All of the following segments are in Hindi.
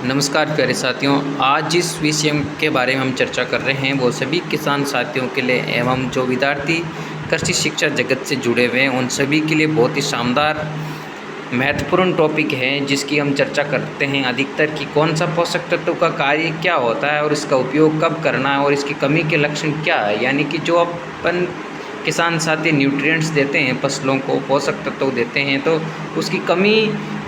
नमस्कार प्यारे साथियों। आज जिस विषय के बारे में हम चर्चा कर रहे हैं वो सभी किसान साथियों के लिए एवं जो विद्यार्थी कृषि शिक्षा जगत से जुड़े हुए हैं उन सभी के लिए बहुत ही शानदार महत्वपूर्ण टॉपिक है, जिसकी हम चर्चा करते हैं अधिकतर कि कौन सा पोषक तत्व का कार्य क्या होता है और इसका उपयोग कब करना है और इसकी कमी के लक्षण क्या है। यानी कि जो अपन किसान साथी न्यूट्रिएंट्स देते हैं, फसलों को पोषक तत्व देते हैं, तो उसकी कमी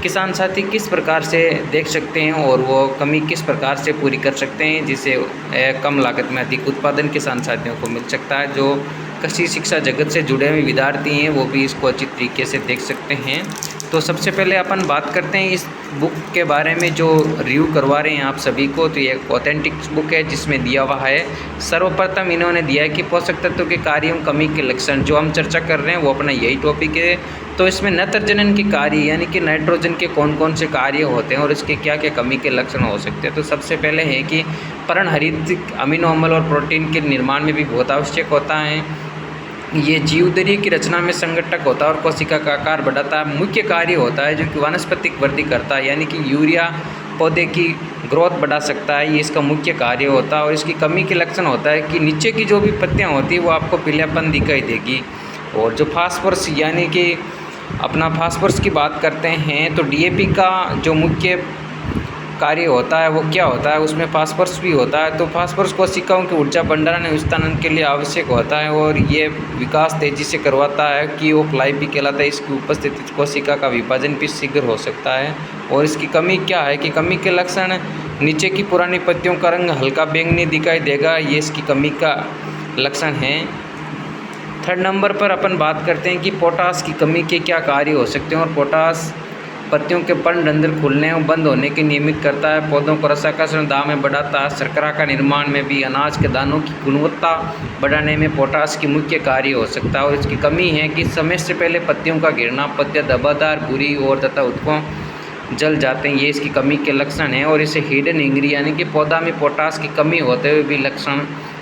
किसान साथी किस प्रकार से देख सकते हैं और वो कमी किस प्रकार से पूरी कर सकते हैं, जिससे कम लागत में अधिक उत्पादन किसान साथियों को मिल सकता है। जो कृषि शिक्षा जगत से जुड़े हुए विद्यार्थी हैं वो भी इसको अच्छी तरीके से देख सकते हैं। तो सबसे पहले अपन बात करते हैं इस बुक के बारे में जो रिव्यू करवा रहे हैं आप सभी को। तो ये एक ऑथेंटिक बुक है जिसमें दिया हुआ है, सर्वप्रथम इन्होंने दिया है कि पोषक तत्व के कार्य एवं कमी के लक्षण। जो हम चर्चा कर रहे हैं वो अपना यही टॉपिक है। तो इसमें नत्रजनन के कार्य यानी कि नाइट्रोजन के कौन कौन से कार्य होते हैं और इसके क्या क्या कमी के लक्षण हो सकते हैं। तो सबसे पहले है कि पर्णहरित अमीनो अम्ल और प्रोटीन के निर्माण में भी बहुत आवश्यक होता है। ये जीवदरी की रचना में संगठक होता है और कोशिका का आकार बढ़ाता है। मुख्य कार्य होता है जो कि वानस्पतिक वृद्धि करता है, यानी कि यूरिया पौधे की ग्रोथ बढ़ा सकता है, ये इसका मुख्य कार्य होता है। और इसकी कमी के लक्षण होता है कि नीचे की जो भी पत्तियां होती है वो आपको पीलापन दिखाई देगी। और जो फास्फोरस यानी कि अपना फास्फोरस की बात करते हैं तो डीएपी का जो मुख्य कार्य होता है वो क्या होता है, उसमें फास्फोरस भी होता है। तो फास्फोरस कोशिकाओं के ऊर्जा भंडारण एवं स्थानांतरण के लिए आवश्यक होता है और ये विकास तेजी से करवाता है कि वो लाइफ भी कहलाता है। इसकी उपस्थिति कोशिका का विभाजन भी शीघ्र हो सकता है। और इसकी कमी क्या है कि कमी के लक्षण, नीचे की पुरानी पत्तियों का रंग हल्का बैंगनी दिखाई देगा, ये इसकी कमी का लक्षण है। थर्ड नंबर पर अपन बात करते हैं कि पोटास की कमी के क्या कार्य हो सकते हैं। और पोटास पत्तियों के पर्णरंध्र खुलने और बंद होने के नियमित करता है, पौधों को रसाकर्षण दाव में बढ़ाता है, शर्करा का निर्माण में भी, अनाज के दानों की गुणवत्ता बढ़ाने में पोटास की मुख्य कार्य हो सकता है। और इसकी कमी है कि समय से पहले पत्तियों का गिरना, पत्तियां धब्बादार, बुरी और तथा उत्कों जल जाते हैं, ये इसकी कमी के लक्षण हैं। और इसे हिडन इंग्री यानी कि पौधा में पोटास की कमी होते हुए भी लक्षण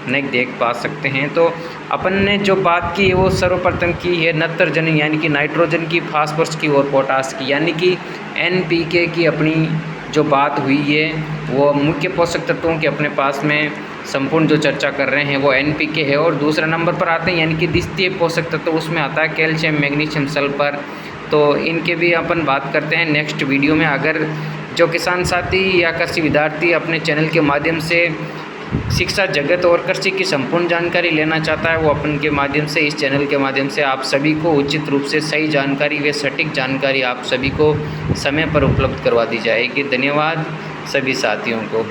नहीं देख पा सकते हैं। तो अपन ने जो बात की वो सर्वप्रथम की है नत्रजन यानी कि नाइट्रोजन की, फास्फोरस की और पोटास की, यानी कि एनपीके की अपनी जो बात हुई है वो मुख्य पोषक तत्वों के अपने पास में संपूर्ण जो चर्चा कर रहे हैं वो एनपीके है। और दूसरा नंबर पर आते हैं यानी कि द्वितीय पोषक तत्व, उसमें आता है कैल्शियम, मैग्नीशियम, सल्फर। तो इनके भी अपन बात करते हैं नेक्स्ट वीडियो में। अगर जो किसान साथी या कृषि विद्यार्थी अपने चैनल के माध्यम से शिक्षा जगत और कृषि की संपूर्ण जानकारी लेना चाहता है वो अपन के माध्यम से, इस चैनल के माध्यम से आप सभी को उचित रूप से सही जानकारी व सटीक जानकारी आप सभी को समय पर उपलब्ध करवा दी जाएगी। धन्यवाद सभी साथियों को।